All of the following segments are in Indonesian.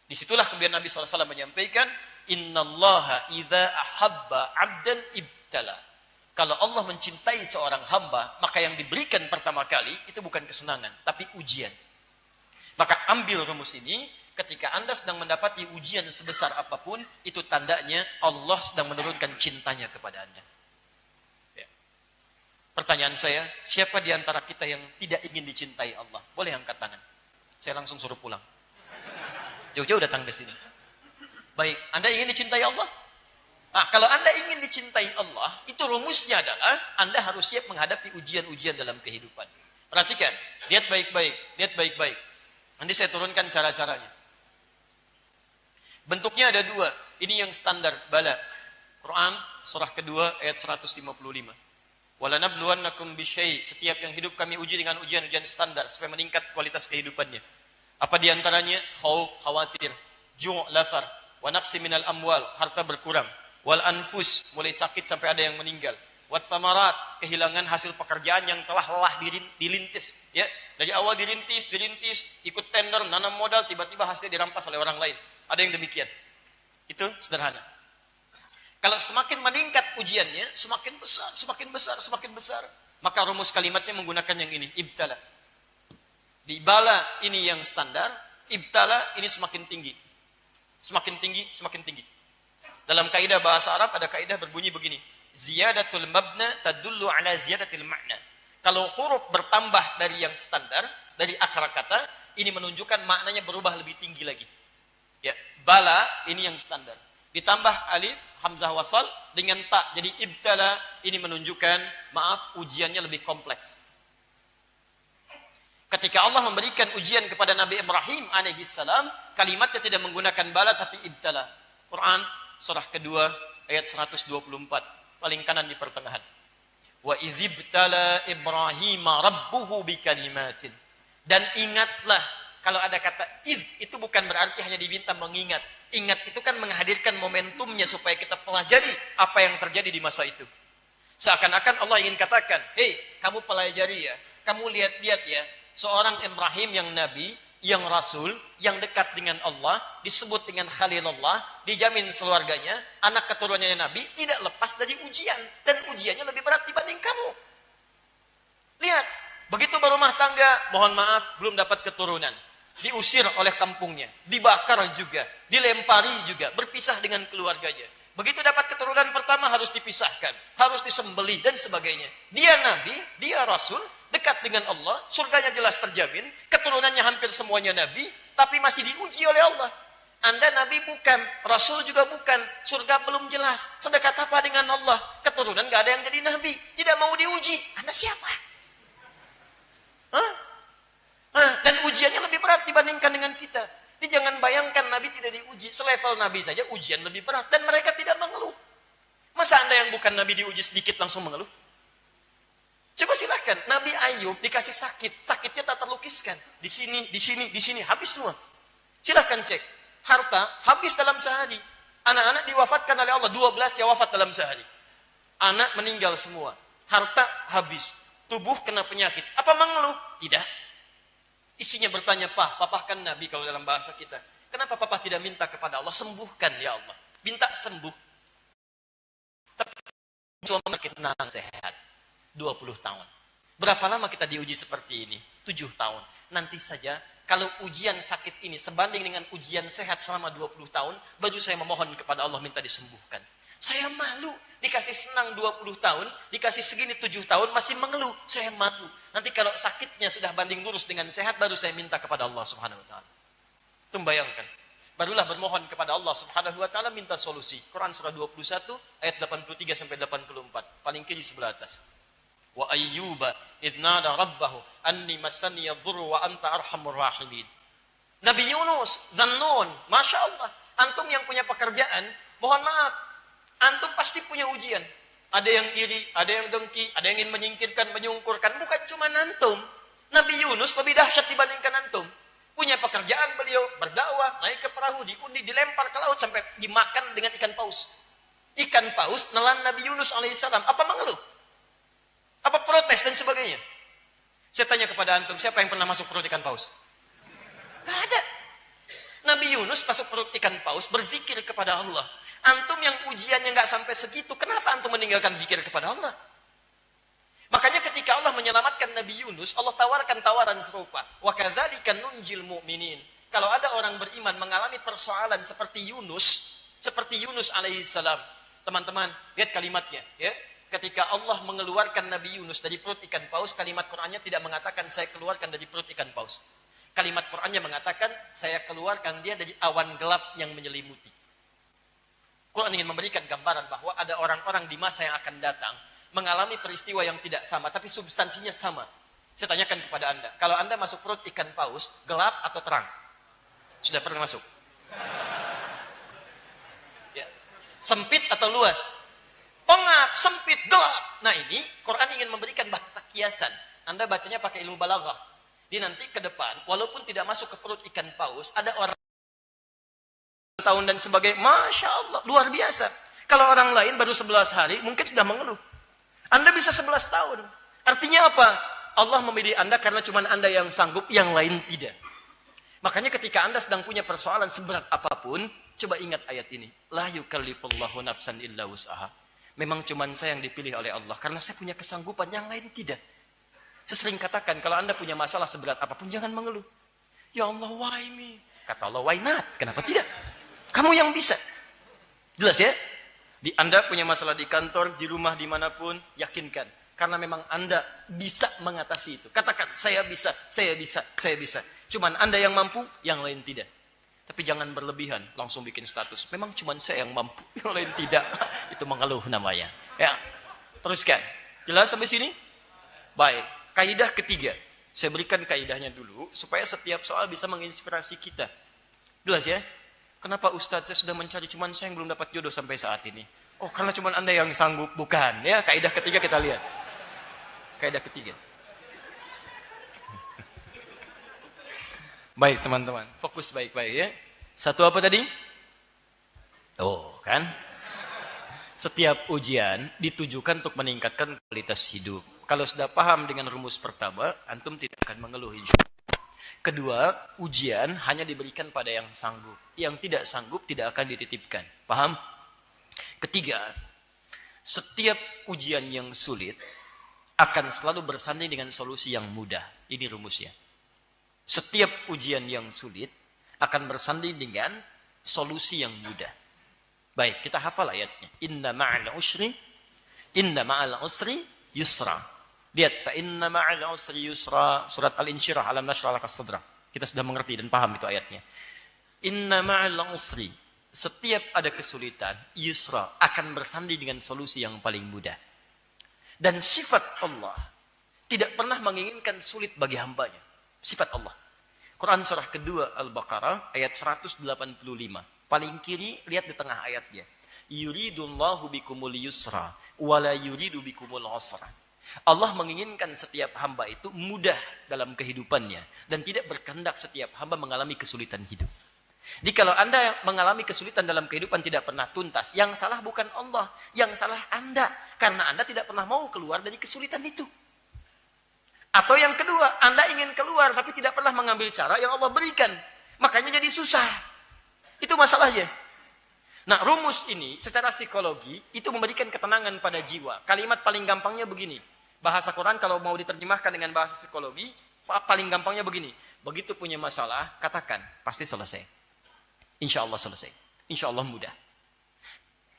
Disitulah kemudian Nabi SAW menyampaikan, innallaha idza ahabba 'abdan ibtala. Kalau Allah mencintai seorang hamba, maka yang diberikan pertama kali itu bukan kesenangan, tapi ujian. Maka ambil rumus ini, ketika Anda sedang mendapati ujian sebesar apapun, itu tandanya Allah sedang menurunkan cintanya kepada Anda. Ya. Pertanyaan saya, siapa di antara kita yang tidak ingin dicintai Allah? Boleh angkat tangan. Saya langsung suruh pulang. Jauh-jauh datang ke sini. Baik, Anda ingin dicintai Allah? Nah, kalau Anda ingin dicintai Allah, itu rumusnya adalah Anda harus siap menghadapi ujian-ujian dalam kehidupan. Perhatikan, lihat baik-baik, lihat baik-baik. Nanti saya turunkan cara-caranya. Bentuknya ada dua. Ini yang standar, bala. Quran, surah kedua, ayat 155. Walanabluwannakum bisyai'. Setiap yang hidup kami uji dengan ujian-ujian standar, supaya meningkat kualitas kehidupannya. Apa diantaranya? Khauf, khawatir. Ju', lafar. Wa naqsi minal amwal, harta berkurang. Wal anfus, mulai sakit sampai ada yang meninggal. Wat thamarat, kehilangan hasil pekerjaan yang telah lelah dilintis. Ya, dari awal dirintis, ikut tender, nanam modal, tiba-tiba hasilnya dirampas oleh orang lain. Ada yang demikian. Itu sederhana. Kalau semakin meningkat ujiannya, semakin besar. Maka rumus kalimatnya menggunakan yang ini, ibtala. Dibala ini yang standar, ibtala ini semakin tinggi. Semakin tinggi. Dalam kaidah bahasa Arab ada kaidah berbunyi begini. Ziyadatul mabna tadullu ala ziyadatil ma'na. Kalau huruf bertambah dari yang standar, dari akar kata, ini menunjukkan maknanya berubah lebih tinggi lagi. Ya, bala ini yang standar. Ditambah alif, hamzah wasal dengan ta. Jadi ibtala ini menunjukkan, maaf, ujiannya lebih kompleks. Ketika Allah memberikan ujian kepada Nabi Ibrahim alaihissalam, kalimatnya tidak menggunakan bala tapi ibtala. Quran surah kedua ayat 124, paling kanan di pertengahan. Wa idzibtala Ibrahima rabbuhu bikalimatin. Dan ingatlah, kalau ada kata iz itu bukan berarti hanya diminta mengingat. Ingat itu kan menghadirkan momentumnya supaya kita pelajari apa yang terjadi di masa itu. Seakan-akan Allah ingin katakan, "Hei, kamu pelajari ya. Kamu lihat-lihat ya, seorang Ibrahim yang nabi, yang rasul, yang dekat dengan Allah, disebut dengan Khalilullah, dijamin keluarganya, anak keturunannya Nabi, tidak lepas dari ujian. Dan ujiannya lebih berat dibanding kamu. Lihat, begitu berumah tangga, mohon maaf, belum dapat keturunan. Diusir oleh kampungnya, dibakar juga, dilempari juga, berpisah dengan keluarganya. Begitu dapat keturunan pertama harus dipisahkan, harus disembelih dan sebagainya. Dia Nabi, dia Rasul, dekat dengan Allah, surganya jelas terjamin, keturunannya hampir semuanya Nabi, tapi masih diuji oleh Allah. Anda Nabi bukan, Rasul juga bukan, surga belum jelas, sedekat apa dengan Allah, keturunan gak ada yang jadi Nabi, tidak mau diuji, Anda siapa? Dan ujiannya lebih berat dibandingkan dengan kita. Jadi jangan bayangkan Nabi tidak diuji, selevel Nabi saja ujian lebih berat, dan mereka tidak mengeluh. Masa Anda yang bukan Nabi diuji sedikit langsung mengeluh? Coba silahkan, Nabi Ayub dikasih sakit, sakitnya tak terlukiskan. Di sini, habis semua. Silahkan cek, harta habis dalam sehari. Anak-anak diwafatkan oleh Allah, 12 yang wafat dalam sehari. Anak meninggal semua, harta habis, tubuh kena penyakit. Apa mengeluh? Tidak. Isinya bertanya, Papa kan Nabi kalau dalam bahasa kita. Kenapa Papa tidak minta kepada Allah, sembuhkan ya Allah. Minta sembuh. Tapi suami kita senang sehat. 20 tahun. Berapa lama kita diuji seperti ini? 7 tahun. Nanti saja, kalau ujian sakit ini sebanding dengan ujian sehat selama 20 tahun, baru saya memohon kepada Allah minta disembuhkan. Saya malu, dikasih senang 20 tahun, dikasih segini 7 tahun, masih mengeluh. Saya malu. Nanti kalau sakitnya sudah banding lurus dengan sehat, baru saya minta kepada Allah subhanahu wa ta'ala. Itu bayangkan. Barulah bermohon kepada Allah subhanahu wa ta'ala minta solusi. Quran surah 21, ayat 83-84. Paling kiri sebelah atas. Wa ayyuba idnada rabbahu anni massani yadhurru wa anta arhamur rahimin. Nabi Yunus, Dzannun, Masya Allah, antum yang punya pekerjaan, mohon maaf, antum pasti punya ujian. Ada yang iri, ada yang dengki, ada yang ingin menyingkirkan, menyungkurkan. Bukan cuma antum. Nabi Yunus lebih dahsyat dibandingkan antum. Punya pekerjaan beliau, berdakwah, naik ke perahu, diundi, dilempar ke laut sampai dimakan dengan ikan paus. Ikan paus nelan Nabi Yunus alaihissalam. Apa mengeluh? Apa protes dan sebagainya? Saya tanya kepada antum, siapa yang pernah masuk perut ikan paus? Gak ada. Nabi Yunus masuk perut ikan paus berzikir kepada Allah. Antum yang ujiannya nggak sampai segitu, kenapa antum meninggalkan zikir kepada Allah? Makanya ketika Allah menyelamatkan Nabi Yunus, Allah tawarkan tawaran serupa. Wa kadzalika nunjil mu'minin. Kalau ada orang beriman mengalami persoalan seperti Yunus alaihissalam. Teman-teman, lihat kalimatnya, ya. Ketika Allah mengeluarkan Nabi Yunus dari perut ikan paus, kalimat Qur'annya tidak mengatakan saya keluarkan dari perut ikan paus. Kalimat Qur'annya mengatakan saya keluarkan dia dari awan gelap yang menyelimuti. Quran ingin memberikan gambaran bahwa ada orang-orang di masa yang akan datang mengalami peristiwa yang tidak sama, tapi substansinya sama. Saya tanyakan kepada Anda, kalau Anda masuk perut ikan paus, gelap atau terang? Sudah pernah masuk? Ya. Sempit atau luas? Pengap, sempit, gelap. Nah ini, Quran ingin memberikan bahasa kiasan. Anda bacanya pakai ilmu balaghah. Di nanti ke depan, walaupun tidak masuk ke perut ikan paus, ada orang tahun dan sebagainya, Masya Allah, luar biasa. Kalau orang lain baru 11 hari, mungkin sudah mengeluh. Anda bisa 11 tahun. Artinya apa? Allah memilih Anda karena cuma Anda yang sanggup, yang lain tidak. Makanya ketika Anda sedang punya persoalan seberat apapun, coba ingat ayat ini. La yukallifullahu nafsan illa wus'aha. Memang cuma saya yang dipilih oleh Allah. Karena saya punya kesanggupan, yang lain tidak. Saya sering katakan, kalau Anda punya masalah seberat apapun, jangan mengeluh. Ya Allah, why me? Kata Allah, why not? Kenapa tidak? Kamu yang bisa. Jelas ya? Anda punya masalah di kantor, di rumah, dimanapun, yakinkan. Karena memang Anda bisa mengatasi itu. Katakan, saya bisa, saya bisa, saya bisa. Cuman Anda yang mampu, yang lain tidak. Tapi jangan berlebihan, langsung bikin status. Memang cuman saya yang mampu, yang lain tidak. Itu mengeluh namanya. Ya, teruskan. Jelas sampai sini? Baik, kaidah ketiga. Saya berikan kaidahnya dulu, supaya setiap soal bisa menginspirasi kita. Jelas ya? Kenapa Ustadz saya sudah mencari, cuman saya yang belum dapat jodoh sampai saat ini? Oh, karena cuman Anda yang sanggup. Bukan. Ya, kaidah ketiga kita lihat. Kaidah ketiga. Baik, teman-teman. Fokus baik-baik ya. Satu apa tadi? Oh, kan? Setiap ujian ditujukan untuk meningkatkan kualitas hidup. Kalau sudah paham dengan rumus pertama, antum tidak akan mengeluh insyaallah. Kedua, ujian hanya diberikan pada yang sanggup. Yang tidak sanggup tidak akan dititipkan. Paham? Ketiga, setiap ujian yang sulit akan selalu bersanding dengan solusi yang mudah. Ini rumusnya. Setiap ujian yang sulit akan bersanding dengan solusi yang mudah. Baik, kita hafal ayatnya. Inna ma'al usri yusra. Lihat, fa inna ma'al usri yusra, surat Al-Insyirah, alam nashrah laka sadrak. Kita sudah mengerti dan paham itu ayatnya. Inna ma'al usri, setiap ada kesulitan, yusra, akan bersanding dengan solusi yang paling mudah. Dan sifat Allah tidak pernah menginginkan sulit bagi hambanya. Sifat Allah. Quran surah kedua Al-Baqarah ayat 185. Paling kiri, lihat di tengah ayatnya. Yuridullahu bikumul yusra, wala yuridu bikumul usra. Allah menginginkan setiap hamba itu mudah dalam kehidupannya. Dan tidak berkehendak setiap hamba mengalami kesulitan hidup. Jadi kalau Anda mengalami kesulitan dalam kehidupan tidak pernah tuntas, yang salah bukan Allah, yang salah Anda. Karena Anda tidak pernah mau keluar dari kesulitan itu. Atau yang kedua, Anda ingin keluar tapi tidak pernah mengambil cara yang Allah berikan. Makanya jadi susah. Itu masalahnya. Nah, rumus ini secara psikologi itu memberikan ketenangan pada jiwa. Kalimat paling gampangnya begini. Bahasa Quran kalau mau diterjemahkan dengan bahasa psikologi, paling gampangnya begini. Begitu punya masalah, katakan, pasti selesai. Insya Allah selesai. Insya Allah mudah.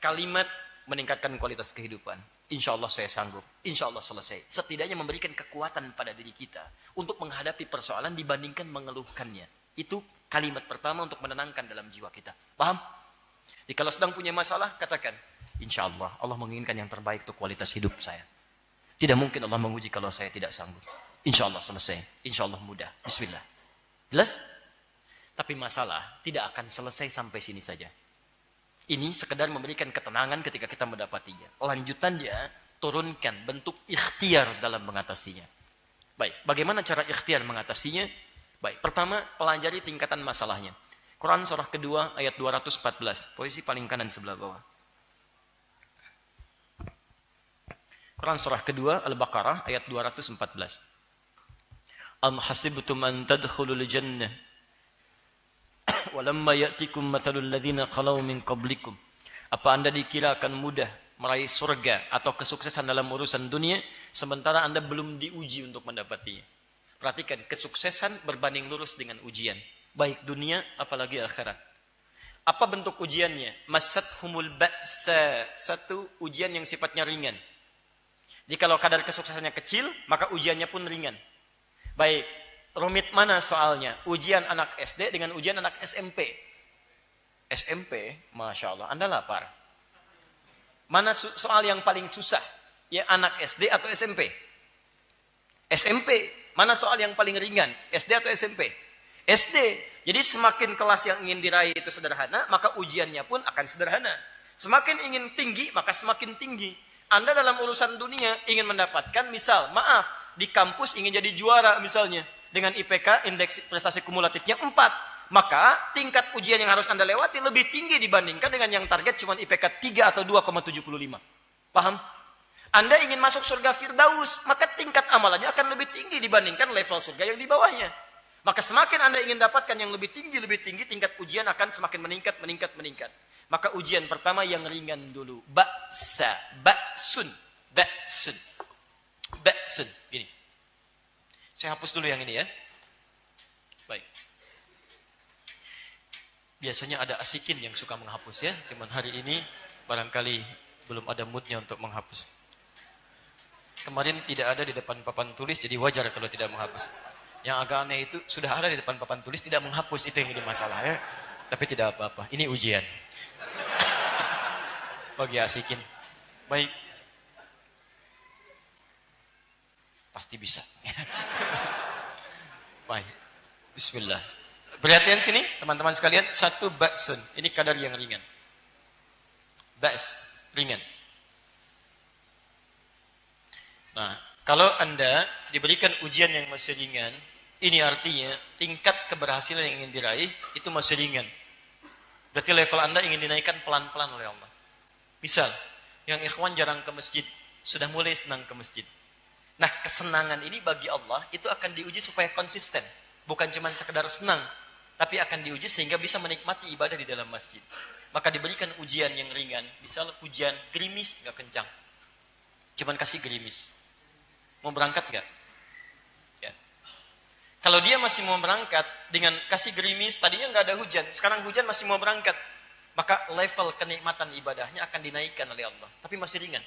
Kalimat meningkatkan kualitas kehidupan. Insya Allah saya sanggup. Insya Allah selesai. Setidaknya memberikan kekuatan pada diri kita untuk menghadapi persoalan dibandingkan mengeluhkannya. Itu kalimat pertama untuk menenangkan dalam jiwa kita. Paham? Jadi kalau sedang punya masalah, katakan, insya Allah, Allah menginginkan yang terbaik untuk kualitas hidup saya. Tidak mungkin Allah menguji kalau saya tidak sanggup. Insya Allah selesai. Insya Allah mudah. Bismillah. Jelas? Tapi masalah tidak akan selesai sampai sini saja. Ini sekedar memberikan ketenangan ketika kita mendapatinya. Lanjutannya, turunkan bentuk ikhtiar dalam mengatasinya. Baik, bagaimana cara ikhtiar mengatasinya? Baik, pertama, pelajari tingkatan masalahnya. Quran surah kedua ayat 214, posisi paling kanan sebelah bawah. Quran surah kedua Al-Baqarah ayat 214. Am hasibtum an tadkhulul jannah Walamma ya'tikum mathalul ladzina khalau min qablikum. Apa Anda dikira akan mudah meraih surga atau kesuksesan dalam urusan dunia sementara Anda belum diuji untuk mendapatinya? Perhatikan, kesuksesan berbanding lurus dengan ujian, baik dunia apalagi akhirat. Apa bentuk ujiannya? Masathumul ba'sa, satu ujian yang sifatnya ringan. Jadi kalau kadar kesuksesannya kecil, maka ujiannya pun ringan. Baik, rumit mana soalnya? Ujian anak SD dengan ujian anak SMP. SMP, Masya Allah, Anda lapar. Mana soal yang paling susah? Ya anak SD atau SMP? SMP. Mana soal yang paling ringan? SD atau SMP? SD. Jadi semakin kelas yang ingin diraih itu sederhana, maka ujiannya pun akan sederhana. Semakin ingin tinggi, maka semakin tinggi. Anda dalam urusan dunia ingin mendapatkan, misal, maaf, di kampus ingin jadi juara misalnya. Dengan IPK, indeks prestasi kumulatifnya 4. Maka tingkat ujian yang harus Anda lewati lebih tinggi dibandingkan dengan yang target cuma IPK 3 atau 2,75. Paham? Anda ingin masuk surga Firdaus, maka tingkat amalannya akan lebih tinggi dibandingkan level surga yang di bawahnya. Maka semakin Anda ingin dapatkan yang lebih tinggi, tingkat ujian akan semakin meningkat. Maka ujian pertama yang ringan dulu. Ba'sun. Gini. Saya hapus dulu yang ini ya. Baik. Biasanya ada asikin yang suka menghapus ya. Cuman hari ini barangkali belum ada moodnya untuk menghapus. Kemarin tidak ada di depan papan tulis, jadi wajar kalau tidak menghapus. Yang agak aneh itu sudah ada di depan papan tulis, tidak menghapus, itu yang jadi masalah ya. Tapi tidak apa-apa, ini ujian. Bagi asikin. Baik. Pasti bisa. Baik. Bismillah. Perhatian sini, teman-teman sekalian. Satu ba'sun. Ini kadar yang ringan. Ba's, ringan. Nah, kalau Anda diberikan ujian yang masih ringan, ini artinya tingkat keberhasilan yang ingin diraih itu masih ringan. Berarti level Anda ingin dinaikkan pelan-pelan oleh Allah. Misal, yang ikhwan jarang ke masjid, sudah mulai senang ke masjid. Nah, kesenangan ini bagi Allah itu akan diuji supaya konsisten. Bukan cuma sekedar senang, tapi akan diuji sehingga bisa menikmati ibadah di dalam masjid. Maka diberikan ujian yang ringan. Misal hujan, gerimis, gak kencang. Cuman kasih gerimis. Mau berangkat gak? Ya. Kalau dia masih mau berangkat dengan kasih gerimis, tadinya gak ada hujan, sekarang hujan masih mau berangkat, maka level kenikmatan ibadahnya akan dinaikkan oleh Allah. Tapi masih ringan.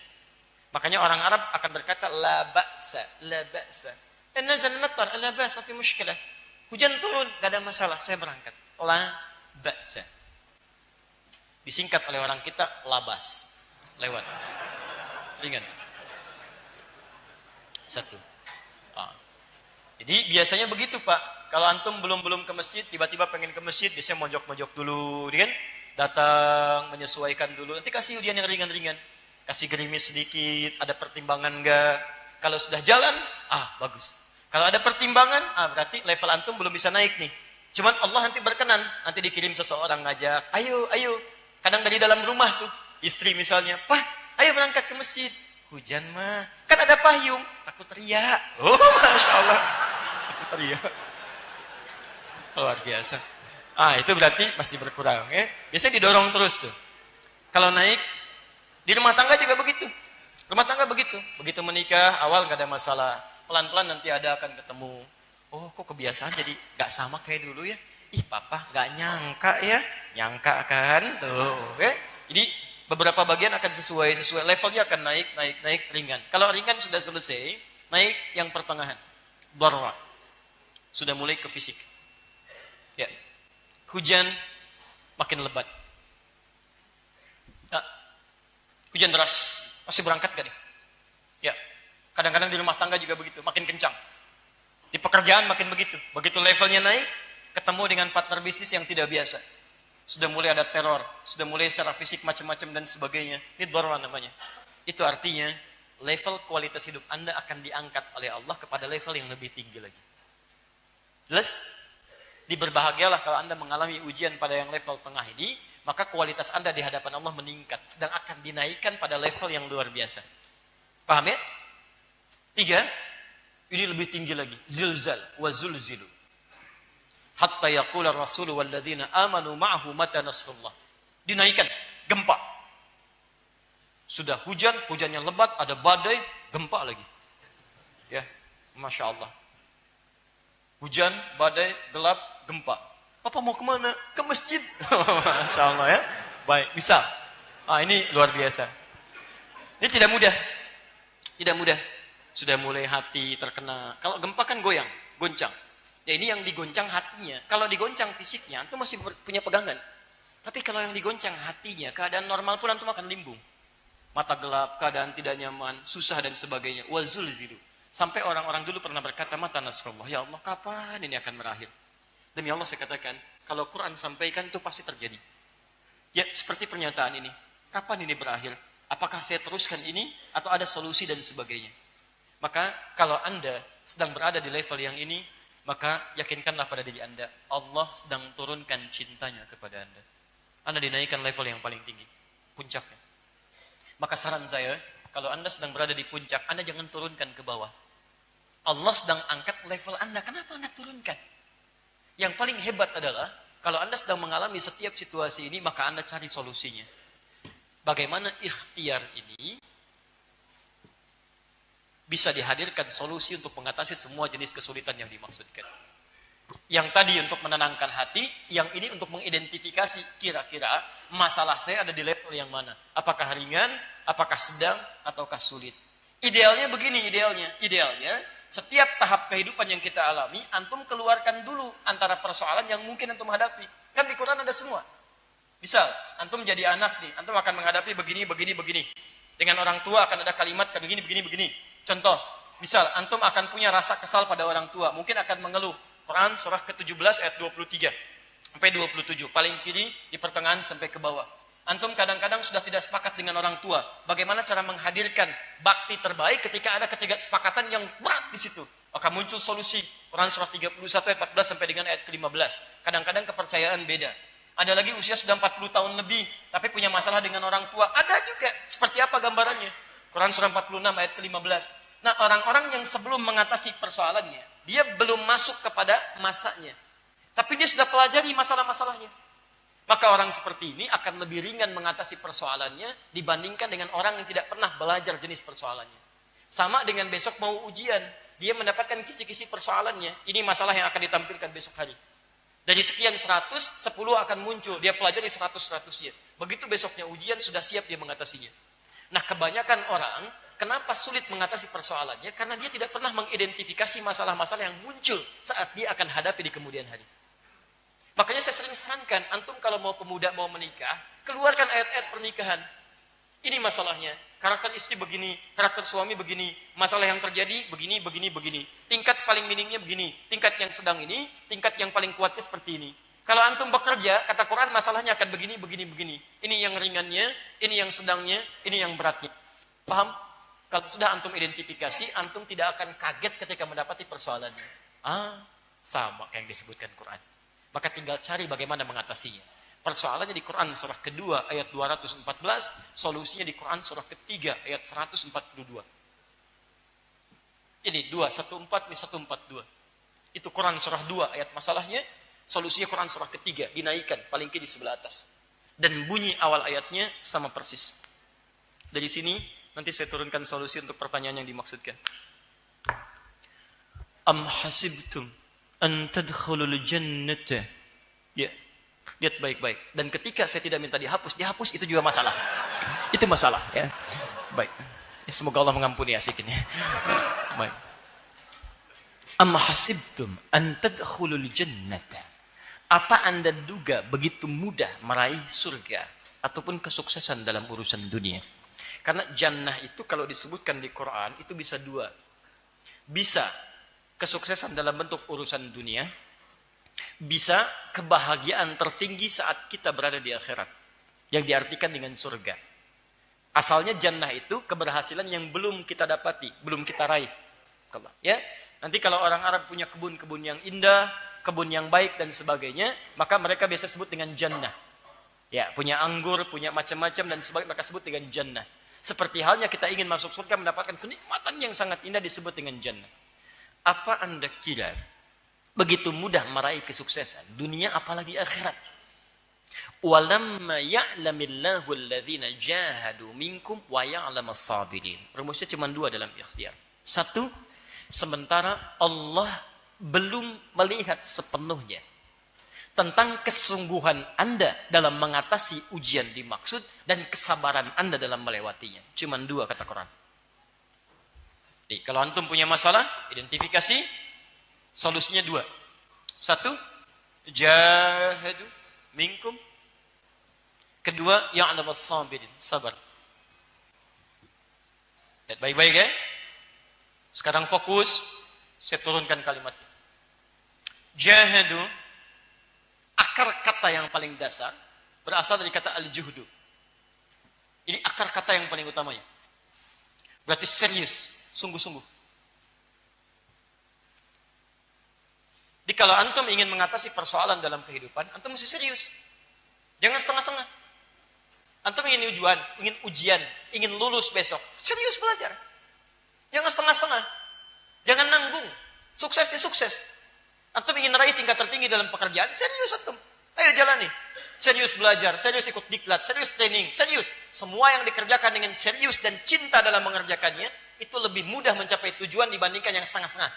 Makanya orang Arab akan berkata, la ba'sa, la ba'sa. Nazal matar, la ba'sa fi mushkilah. Hujan turun, gak ada masalah, saya berangkat. La ba'sa. Disingkat oleh orang kita, labas. Lewat. Ringan. Satu. Jadi biasanya begitu Pak. Kalau antum belum ke masjid, tiba-tiba pengen ke masjid, biasanya mojok-mojok dulu, kan? Datang, menyesuaikan dulu. Nanti kasih ujian yang ringan-ringan. Kasih gerimis sedikit, ada pertimbangan enggak? Kalau sudah jalan, bagus. Kalau ada pertimbangan, berarti level antum belum bisa naik nih. Cuman Allah nanti berkenan, nanti dikirim seseorang ngajak, ayo. Kadang dari dalam rumah tuh, istri misalnya, Pak, ayo berangkat ke masjid. Hujan mah, kan ada payung, takut teriak. Oh, Masya Allah, takut teriak. Luar biasa. Itu berarti masih berkurang ya. Biasanya didorong terus tuh. Kalau naik, di rumah tangga juga begitu. Rumah tangga begitu. Begitu menikah, awal gak ada masalah. Pelan-pelan nanti ada akan ketemu. Oh, kok kebiasaan jadi gak sama kayak dulu ya. Ih, papa gak nyangka ya. Nyangka kan tuh ya. Jadi beberapa bagian akan sesuai levelnya akan naik ringan. Kalau ringan sudah selesai, naik yang pertengahan. Darra. Sudah mulai ke fisik. Ya. Hujan makin lebat. Nah, hujan deras. Masih berangkat gak nih? Ya. Kadang-kadang di rumah tangga juga begitu, makin kencang. Di pekerjaan makin begitu. Begitu levelnya naik, ketemu dengan partner bisnis yang tidak biasa. Sudah mulai ada teror, sudah mulai secara fisik macam-macam dan sebagainya. Ini darah namanya. Itu artinya level kualitas hidup Anda akan diangkat oleh Allah kepada level yang lebih tinggi lagi. Jelas? Berbahagialah kalau Anda mengalami ujian pada yang level tengah ini, maka kualitas Anda di hadapan Allah meningkat, sedang akan dinaikkan pada level yang luar biasa. Paham ya? 3, ini lebih tinggi lagi. Zilzal wa zulzilu. Hatta yaqula ar-rasul walladzina amanu ma'ahu mata nasrullah. Dinaikkan, gempa. Sudah hujan, hujannya lebat, ada badai, gempa lagi. Ya, Masya Allah. Hujan, badai, gelap, gempa. Papa mau kemana? Ke masjid. Masya Allah ya. Baik, bisa. Ini luar biasa. Ini tidak mudah. Tidak mudah. Sudah mulai hati terkena. Kalau gempa kan goyang, goncang. Ya ini yang digoncang hatinya. Kalau digoncang fisiknya, antum masih punya pegangan. Tapi kalau yang digoncang hatinya, keadaan normal pun antum akan limbung. Mata gelap, keadaan tidak nyaman, susah dan sebagainya. Wazulzilu. Sampai orang-orang dulu pernah berkata, mata nasrullah. Ya Allah, kapan ini akan berakhir? Demi Allah saya katakan, kalau Quran sampaikan itu pasti terjadi. Ya, seperti pernyataan ini. Kapan ini berakhir? Apakah saya teruskan ini atau ada solusi dan sebagainya? Maka kalau Anda sedang berada di level yang ini, maka yakinkanlah pada diri Anda, Allah sedang turunkan cintanya kepada Anda. Anda dinaikkan level yang paling tinggi, puncaknya. Maka saran saya, kalau Anda sedang berada di puncak, Anda jangan turunkan ke bawah. Allah sedang angkat level Anda, kenapa Anda turunkan? Yang paling hebat adalah, kalau Anda sedang mengalami setiap situasi ini, maka Anda cari solusinya. Bagaimana ikhtiar ini bisa dihadirkan solusi untuk mengatasi semua jenis kesulitan yang dimaksudkan. Yang tadi untuk menenangkan hati, yang ini untuk mengidentifikasi kira-kira masalah saya ada di level yang mana. Apakah ringan, apakah sedang, ataukah sulit. Idealnya begini, idealnya setiap tahap kehidupan yang kita alami, antum keluarkan dulu antara persoalan yang mungkin antum hadapi. Kan di Quran ada semua. Misal, antum jadi anak nih, antum akan menghadapi begini. Dengan orang tua akan ada kalimat begini. Contoh, misal antum akan punya rasa kesal pada orang tua, mungkin akan mengeluh. Quran surah ke-17 ayat 23 sampai 27, paling kiri di pertengahan sampai ke bawah. Antum kadang-kadang sudah tidak sepakat dengan orang tua. Bagaimana cara menghadirkan bakti terbaik ketika ada ketidaksepakatan yang berat di situ? Maka muncul solusi. Quran surah 31 ayat 14 sampai dengan ayat ke-15. Kadang-kadang kepercayaan beda. Ada lagi usia sudah 40 tahun lebih, tapi punya masalah dengan orang tua. Ada juga. Seperti apa gambarannya? Quran surah 46 ayat ke-15. Nah, orang-orang yang sebelum mengatasi persoalannya, dia belum masuk kepada masanya. Tapi dia sudah pelajari masalah-masalahnya. Maka orang seperti ini akan lebih ringan mengatasi persoalannya dibandingkan dengan orang yang tidak pernah belajar jenis persoalannya. Sama dengan besok mau ujian, dia mendapatkan kisi-kisi persoalannya. Ini masalah yang akan ditampilkan besok hari. Dari sekian 100, 10 akan muncul. Dia pelajari 100-100-nya. Begitu besoknya ujian, sudah siap dia mengatasinya. Nah, kebanyakan orang, kenapa sulit mengatasi persoalannya? Karena dia tidak pernah mengidentifikasi masalah-masalah yang muncul saat dia akan hadapi di kemudian hari. Makanya saya sering sarankan, antum kalau mau pemuda mau menikah, keluarkan ayat-ayat pernikahan. Ini masalahnya. Karakter istri begini, karakter suami begini, masalah yang terjadi begini. Tingkat paling minimnya begini, tingkat yang sedang ini, tingkat yang paling kuatnya seperti ini. Kalau antum bekerja, kata Quran masalahnya akan begini. Ini yang ringannya, ini yang sedangnya, ini yang beratnya. Paham? Kalau sudah antum identifikasi, antum tidak akan kaget ketika mendapati persoalannya. Sama kayak yang disebutkan Quran. Maka tinggal cari bagaimana mengatasinya. Persoalannya di Quran surah kedua ayat 214, solusinya di Quran surah ketiga ayat 142. Ini 214, ini 142. Itu Quran surah 2 ayat masalahnya, solusinya Quran surah ketiga, dinaikkan paling kiri di sebelah atas. Dan bunyi awal ayatnya sama persis. Dari sini nanti saya turunkan solusi untuk pertanyaan yang dimaksudkan. Am hasibtum an tadkhulul jannata. Ya. Lihat baik-baik. Dan ketika saya tidak minta dihapus itu juga masalah. Itu masalah, ya. Baik. Ya, semoga Allah mengampuni asik ini. Baik. Am hasibtum an tadkhulul jannata. Apa Anda duga begitu mudah meraih surga ataupun kesuksesan dalam urusan dunia? Karena jannah itu kalau disebutkan di Quran itu bisa dua. Bisa kesuksesan dalam bentuk urusan dunia, bisa kebahagiaan tertinggi saat kita berada di akhirat, yang diartikan dengan surga. Asalnya jannah itu keberhasilan yang belum kita dapati, belum kita raih. Ya, nanti kalau orang Arab punya kebun-kebun yang indah, kebun yang baik dan sebagainya, maka mereka biasa sebut dengan jannah. Ya, punya anggur, punya macam-macam dan sebagainya, maka sebut dengan jannah. Seperti halnya kita ingin masuk surga mendapatkan kenikmatan yang sangat indah disebut dengan jannah. Apa Anda kira begitu mudah meraih kesuksesan dunia apalagi akhirat. Walamma ya'lamillahu alladhina jahadu minkum wa ya'lamas sabirin. Rumusnya cuma dua dalam ikhtiar. Satu, sementara Allah belum melihat sepenuhnya tentang kesungguhan Anda dalam mengatasi ujian dimaksud dan kesabaran Anda dalam melewatinya. Cuma dua kata Quran. Jadi, kalau antum punya masalah, identifikasi, solusinya dua. Satu, jahadu minkum. Kedua, ya'lamas sabirin, sabar. Lihat baik-baik ya. Sekarang fokus, saya turunkan kalimatnya. Jahadu, akar kata yang paling dasar berasal dari kata al-juhdu. Ini akar kata yang paling utamanya. Berarti serius, sungguh-sungguh. Jadi kalau antum ingin mengatasi persoalan dalam kehidupan, antum mesti serius. Jangan setengah-setengah. Antum ingin ujian, ingin lulus besok, serius belajar. Jangan setengah-setengah. Jangan nanggung. Suksesnya sukses. Antum ingin raih tingkat tertinggi dalam pekerjaan, serius antum. Ayo jalani. Serius belajar, serius ikut diklat, serius training, serius. Semua yang dikerjakan dengan serius dan cinta dalam mengerjakannya, itu lebih mudah mencapai tujuan dibandingkan yang setengah-setengah.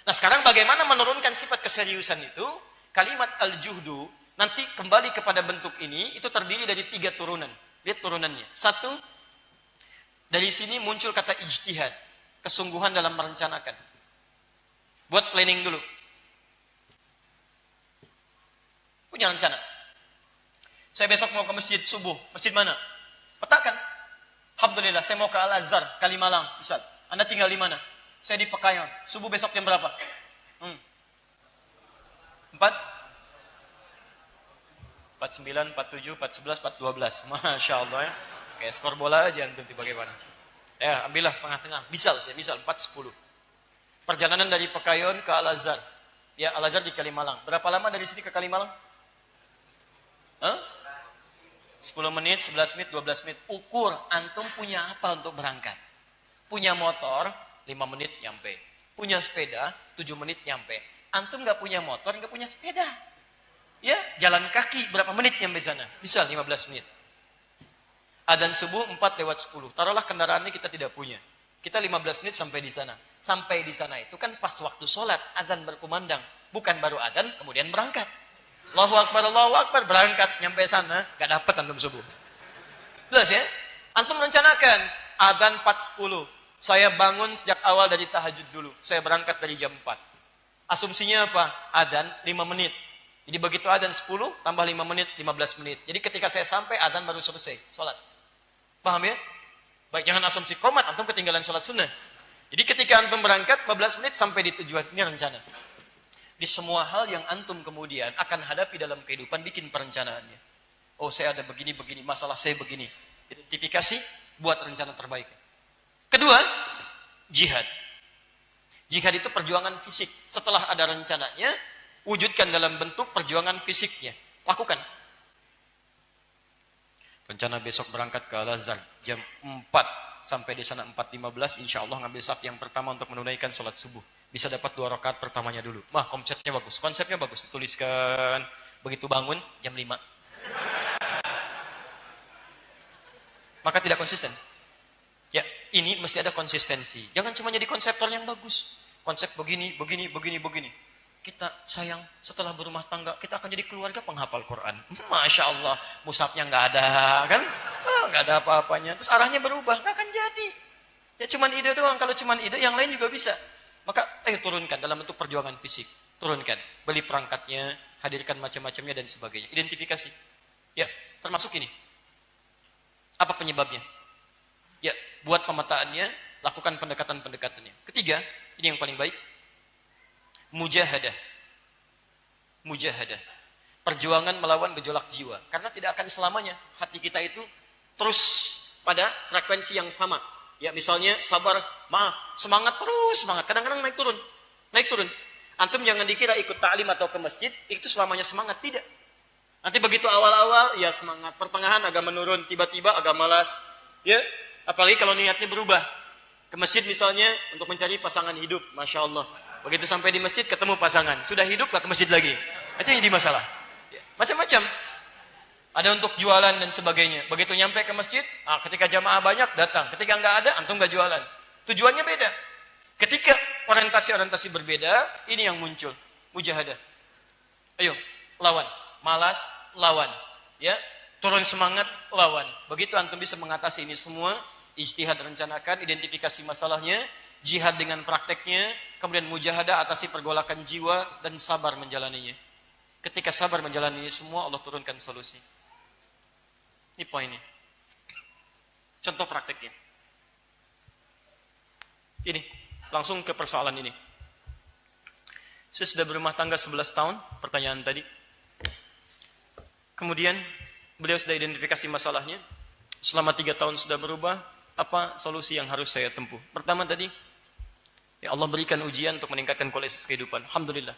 Nah sekarang bagaimana menurunkan sifat keseriusan itu? Kalimat al-juhdu, nanti kembali kepada bentuk ini, itu terdiri dari 3 turunan. Lihat turunannya. 1, dari sini muncul kata ijtihad. Kesungguhan dalam merencanakan. Buat planning dulu. Punya rencana. Saya besok mau ke masjid subuh. Masjid mana? Petakan. Alhamdulillah, saya mau ke Al-Azhar, Kalimalang, misal. Anda tinggal di mana? Saya di Pekayon. Subuh besok jam berapa? 4? 49, 47, 411, 412. Masya Allah ya. Kayak skor bola aja antum bagaimana. Ya, ambillah tengah-tengah. Misal, 410. Perjalanan dari Pekayon ke Al-Azhar. Ya, Al-Azhar di Kalimalang. Berapa lama dari sini ke Kalimalang? 10 menit, 11 menit, 12 menit. Ukur antum punya apa untuk berangkat. Punya motor, 5 menit nyampe. Punya sepeda, 7 menit nyampe. Antum gak punya motor, gak punya sepeda. Ya, jalan kaki berapa menit nyampe sana? Bisa 15 menit. Adzan subuh 4:10. Taruhlah kendaraannya kita tidak punya. Kita 15 menit sampai di sana. Sampai di sana itu kan pas waktu sholat, adzan berkumandang. Bukan baru adzan, kemudian berangkat. Allahu Akbar, berangkat. Nyampe sana, gak dapat antum subuh. Jelas ya? Antum rencanakan, adzan 4:10. Saya bangun sejak awal dari tahajud dulu. Saya berangkat dari jam 4. Asumsinya apa? Adzan 5 menit. Jadi begitu adzan 10, tambah 5 menit, 15 menit. Jadi ketika saya sampai, adzan baru selesai, sholat. Paham ya? Baik, jangan asumsi komat, antum ketinggalan sholat sunnah. Jadi ketika antum berangkat, 15 menit sampai di tujuan. Ini rencana. Di semua hal yang antum kemudian akan hadapi dalam kehidupan, bikin perencanaannya. Oh, saya ada begini, masalah saya begini. Identifikasi, buat rencana terbaik. Kedua, jihad. Jihad itu perjuangan fisik. Setelah ada rencananya, wujudkan dalam bentuk perjuangan fisiknya. Lakukan. Rencana besok berangkat ke Al-Azhar jam 4 sampai di sana 4:15, insya Allah ngambil saf yang pertama untuk menunaikan sholat subuh. Bisa dapat 2 rakaat pertamanya dulu. Mah, konsepnya bagus, dituliskan. Begitu bangun jam 5. Maka tidak konsisten. Ya, ini mesti ada konsistensi. Jangan cuma jadi konseptor yang bagus. Konsep begini. Kita sayang setelah berumah tangga, kita akan jadi keluarga penghafal Quran. Masya Allah, mushafnya nggak ada, kan? Nggak ada apa-apanya. Terus arahnya berubah, nggak akan jadi. Ya cuman ide doang. Kalau cuman ide, yang lain juga bisa. Maka turunkan dalam bentuk perjuangan fisik. Turunkan, beli perangkatnya, hadirkan macam-macamnya dan sebagainya. Identifikasi. Ya, termasuk ini. Apa penyebabnya? Ya, buat pemetaannya, lakukan pendekatan-pendekatannya. Ketiga, ini yang paling baik. Mujahadah. Perjuangan melawan gejolak jiwa. Karena tidak akan selamanya hati kita itu terus pada frekuensi yang sama. Ya, misalnya sabar, maaf, semangat terus, semangat. Kadang-kadang naik turun. Antum jangan dikira ikut ta'lim atau ke masjid, itu selamanya semangat. Tidak. Nanti begitu awal-awal, ya semangat. Pertengahan agak menurun, tiba-tiba agak malas. Ya, apalagi kalau niatnya berubah. Ke masjid misalnya, untuk mencari pasangan hidup. Masya Allah. Begitu sampai di masjid ketemu pasangan, sudah hidup gak ke masjid lagi. Itu yang jadi masalah. Macam-macam. Ada untuk jualan dan sebagainya. Begitu nyampe ke masjid, ketika jamaah banyak datang. Ketika nggak ada, antum nggak jualan. Tujuannya beda. Ketika orientasi-orientasi berbeda, ini yang muncul. Mujahadah. Ayo, lawan. Malas, lawan. Ya, turun semangat, lawan. Begitu antum bisa mengatasi ini semua, ijtihad rencanakan, identifikasi masalahnya, jihad dengan prakteknya, kemudian mujahadah atasi pergolakan jiwa dan sabar menjalaninya. Ketika sabar menjalani semua, Allah turunkan solusi. Ini poinnya. Contoh prakteknya. Ini, langsung ke persoalan ini. Saya sudah berumah tangga 11 tahun, pertanyaan tadi. Kemudian, beliau sudah identifikasi masalahnya. Selama 3 tahun sudah berubah, apa solusi yang harus saya tempuh? Pertama tadi, ya Allah berikan ujian untuk meningkatkan kualitas kehidupan. Alhamdulillah.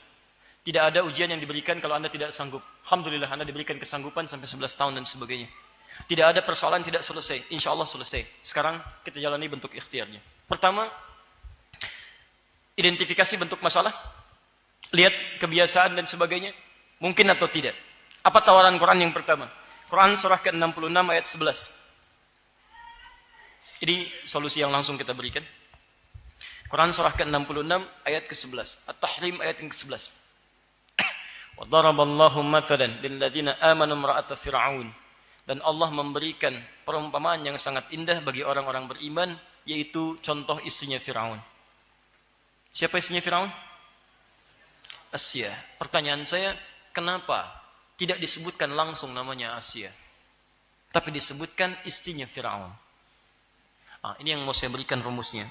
Tidak ada ujian yang diberikan kalau Anda tidak sanggup. Alhamdulillah Anda diberikan kesanggupan sampai 11 tahun dan sebagainya. Tidak ada persoalan tidak selesai. Insya Allah selesai. Sekarang kita jalani bentuk ikhtiarnya. Pertama, identifikasi bentuk masalah. Lihat kebiasaan dan sebagainya. Mungkin atau tidak. Apa tawaran Quran yang pertama? Quran surah ke-66 ayat 11. Ini solusi yang langsung kita berikan. Quran surah ke-66 ayat ke-11. At-Tahrim ayat yang ke-11. Wa daraballahu mathalan lil ladzina amanu imra'ata fir'aun. Dan Allah memberikan perumpamaan yang sangat indah bagi orang-orang beriman, yaitu contoh istrinya Firaun. Siapa istrinya Firaun? Asya. Pertanyaan saya, kenapa tidak disebutkan langsung namanya Asya, tapi disebutkan istrinya Firaun? Ini yang mau saya berikan rumusnya.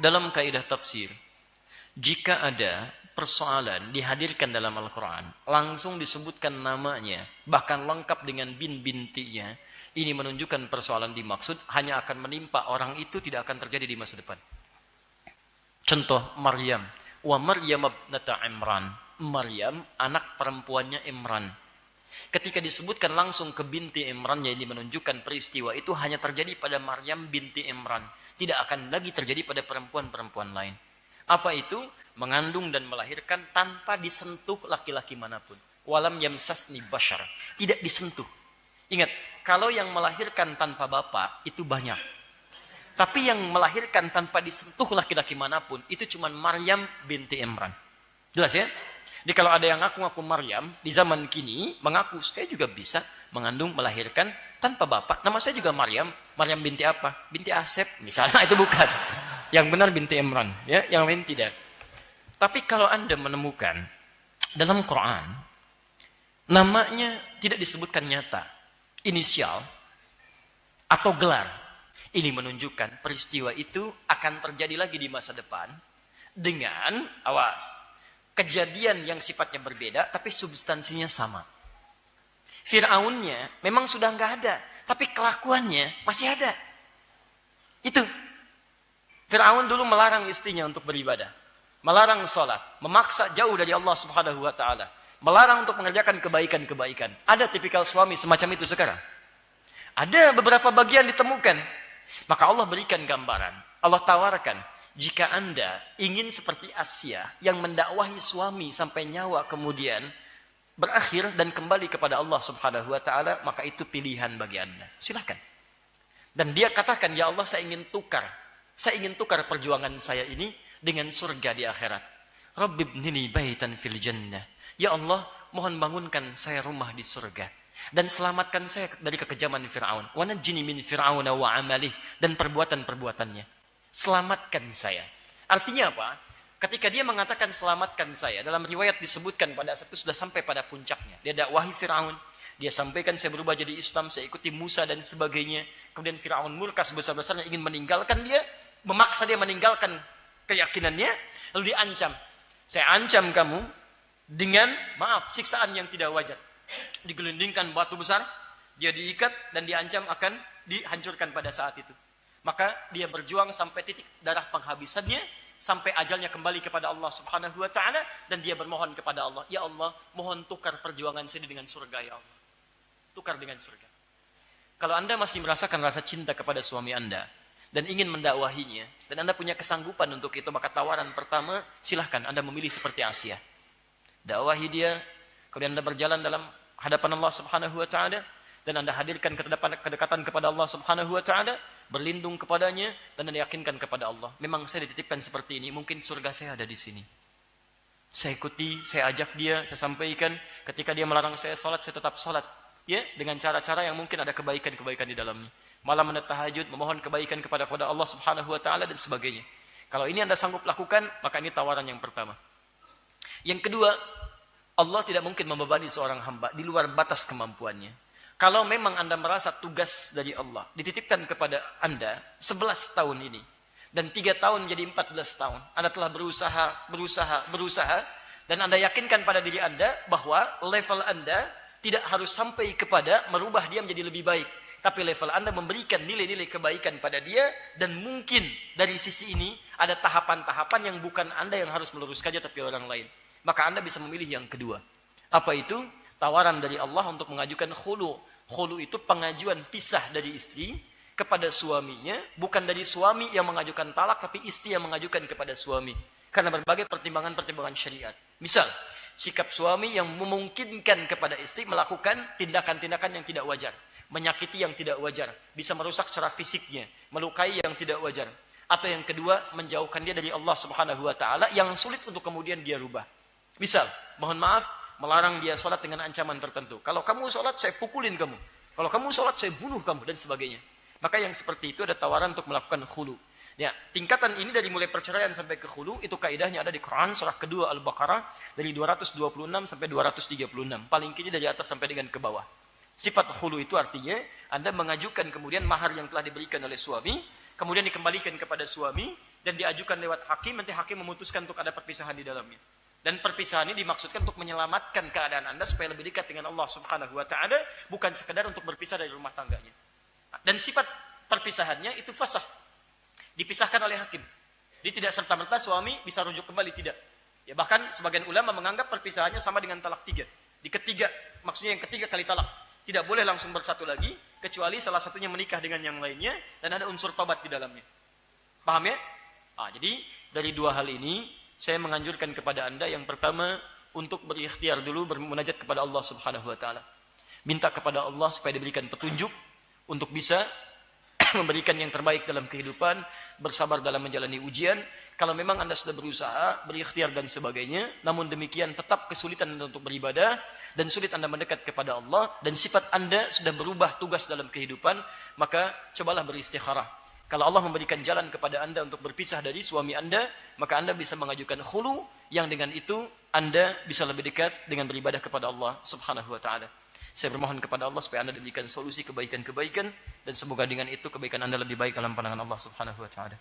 Dalam kaidah tafsir, jika ada persoalan dihadirkan dalam Al-Quran, langsung disebutkan namanya, bahkan lengkap dengan bin-bintinya, ini menunjukkan persoalan dimaksud hanya akan menimpa orang itu, tidak akan terjadi di masa depan. Contoh Maryam. Wa Maryam ibnata Imran. Maryam, anak perempuannya Imran. Ketika disebutkan langsung ke binti Imrannya, ini menunjukkan peristiwa itu hanya terjadi pada Maryam binti Imran. Tidak akan lagi terjadi pada perempuan-perempuan lain. Apa itu? Mengandung dan melahirkan tanpa disentuh laki-laki manapun. Walam yamsasni bashar. Tidak disentuh. Ingat, kalau yang melahirkan tanpa bapak, itu banyak. Tapi yang melahirkan tanpa disentuh laki-laki manapun, itu cuma Maryam binti Imran. Jelas ya? Jadi kalau ada yang ngaku-ngaku Maryam, di zaman kini, mengaku, saya juga bisa mengandung, melahirkan tanpa bapak. Nama saya juga Maryam. Maryam binti apa? Binti Asep. Misalnya, itu bukan. Yang benar binti Imran. Ya? Yang lain tidak. Tapi kalau Anda menemukan dalam Quran, namanya tidak disebutkan nyata, inisial, atau gelar. Ini menunjukkan peristiwa itu akan terjadi lagi di masa depan dengan, awas, kejadian yang sifatnya berbeda, tapi substansinya sama. Fir'aunnya memang sudah nggak ada, tapi kelakuannya masih ada. Itu. Fir'aun dulu melarang istrinya untuk beribadah. Melarang sholat, memaksa jauh dari Allah Subhanahu wa ta'ala, melarang untuk mengerjakan kebaikan-kebaikan. Ada tipikal suami semacam itu sekarang? Ada beberapa bagian ditemukan. Maka Allah berikan gambaran, Allah tawarkan, jika Anda ingin seperti Asya yang mendakwahi suami sampai nyawa kemudian berakhir dan kembali kepada Allah Subhanahu wa ta'ala, maka itu pilihan bagi Anda. Silakan. Dan dia katakan, ya Allah, saya ingin tukar perjuangan saya ini dengan surga di akhirat. Rabbibnili baitan fil jannah. Ya Allah, mohon bangunkan saya rumah di surga. Dan selamatkan saya dari kekejaman Fir'aun. Wa najjini min Fir'auna wa amalih. Dan perbuatan-perbuatannya. Selamatkan saya. Artinya apa? Ketika dia mengatakan selamatkan saya, dalam riwayat disebutkan pada saat itu sudah sampai pada puncaknya. Dia dakwahi Fir'aun. Dia sampaikan saya berubah jadi Islam, saya ikuti Musa dan sebagainya. Kemudian Fir'aun murka sebesar-besarnya ingin meninggalkan dia. Memaksa dia meninggalkan keyakinannya, lalu diancam. Saya ancam kamu dengan, siksaan yang tidak wajar. Digelindingkan batu besar, dia diikat dan diancam akan dihancurkan pada saat itu. Maka dia berjuang sampai titik darah penghabisannya, sampai ajalnya kembali kepada Allah Subhanahu wa ta'ala, dan dia bermohon kepada Allah, ya Allah, mohon tukar perjuangan saya dengan surga, ya Allah. Tukar dengan surga. Kalau Anda masih merasakan rasa cinta kepada suami Anda, dan ingin mendakwahinya, dan Anda punya kesanggupan untuk itu, maka tawaran pertama, silahkan Anda memilih seperti Asia. Dakwahi dia, kemudian Anda berjalan dalam hadapan Allah Subhanahu wa taala, dan Anda hadirkan kedekatan kepada Allah Subhanahu wa taala, berlindung kepadanya, dan Anda yakinkan kepada Allah, memang saya dititipkan seperti ini, mungkin surga saya ada di sini. Saya ikuti, saya ajak dia, saya sampaikan, ketika dia melarang saya salat, saya tetap salat, ya, dengan cara-cara yang mungkin ada kebaikan-kebaikan di dalamnya. Malam Anda tahajud, memohon kebaikan kepada Allah Subhanahu wa taala dan sebagainya. Kalau ini Anda sanggup lakukan, maka ini tawaran yang pertama. Yang kedua, Allah tidak mungkin membebani seorang hamba di luar batas kemampuannya. Kalau memang Anda merasa tugas dari Allah dititipkan kepada Anda 11 tahun ini, dan 3 tahun menjadi 14 tahun, Anda telah berusaha, dan Anda yakinkan pada diri Anda bahwa level Anda tidak harus sampai kepada merubah dia menjadi lebih baik, tapi level Anda memberikan nilai-nilai kebaikan pada dia, dan mungkin dari sisi ini ada tahapan-tahapan yang bukan Anda yang harus meluruskannya, tapi orang lain. Maka Anda bisa memilih yang kedua. Apa itu? Tawaran dari Allah untuk mengajukan khulu. Khulu itu pengajuan pisah dari istri kepada suaminya, bukan dari suami yang mengajukan talak, tapi istri yang mengajukan kepada suami. Karena berbagai pertimbangan-pertimbangan syariat. Misal, sikap suami yang memungkinkan kepada istri melakukan tindakan-tindakan yang tidak wajar, menyakiti yang tidak wajar, bisa merusak secara fisiknya, melukai yang tidak wajar. Atau yang kedua, menjauhkan dia dari Allah Subhanahu wa taala yang sulit untuk kemudian dia rubah. Misal, mohon maaf, melarang dia sholat dengan ancaman tertentu. Kalau kamu sholat, saya pukulin kamu. Kalau kamu sholat, saya bunuh kamu, dan sebagainya. Maka yang seperti itu ada tawaran untuk melakukan khulu. Ya, tingkatan ini dari mulai perceraian sampai ke khulu, itu kaidahnya ada di Quran surah kedua Al-Baqarah dari 226 sampai 236. Paling kiri dari atas sampai dengan ke bawah. Sifat khulu itu artinya Anda mengajukan kemudian mahar yang telah diberikan oleh suami, kemudian dikembalikan kepada suami dan diajukan lewat hakim, nanti hakim memutuskan untuk ada perpisahan di dalamnya. Dan perpisahan ini dimaksudkan untuk menyelamatkan keadaan Anda supaya lebih dekat dengan Allah Subhanahu wa taala, bukan sekedar untuk berpisah dari rumah tangganya. Dan sifat perpisahannya itu fasah. Dipisahkan oleh hakim. Dia tidak serta-merta suami bisa rujuk kembali, tidak. Ya, bahkan sebagian ulama menganggap perpisahannya sama dengan talak 3. Di ketiga, maksudnya yang ketiga kali talak. Tidak boleh langsung bersatu lagi, kecuali salah satunya menikah dengan yang lainnya dan ada unsur taubat di dalamnya. Paham ya? Jadi dari dua hal ini saya menganjurkan kepada Anda yang pertama untuk berikhtiar dulu bermunajat kepada Allah Subhanahu wa taala. Minta kepada Allah supaya diberikan petunjuk untuk bisa memberikan yang terbaik dalam kehidupan, bersabar dalam menjalani ujian. Kalau memang Anda sudah berusaha, berikhtiar dan sebagainya, namun demikian tetap kesulitan Anda untuk beribadah dan sulit Anda mendekat kepada Allah dan sifat Anda sudah berubah tugas dalam kehidupan, maka cobalah beristikharah. Kalau Allah memberikan jalan kepada Anda untuk berpisah dari suami Anda, maka Anda bisa mengajukan khulu yang dengan itu Anda bisa lebih dekat dengan beribadah kepada Allah Subhanahu wa taala. Saya bermohon kepada Allah supaya Anda diberikan solusi kebaikan-kebaikan dan semoga dengan itu kebaikan Anda lebih baik dalam pandangan Allah Subhanahu wa taala.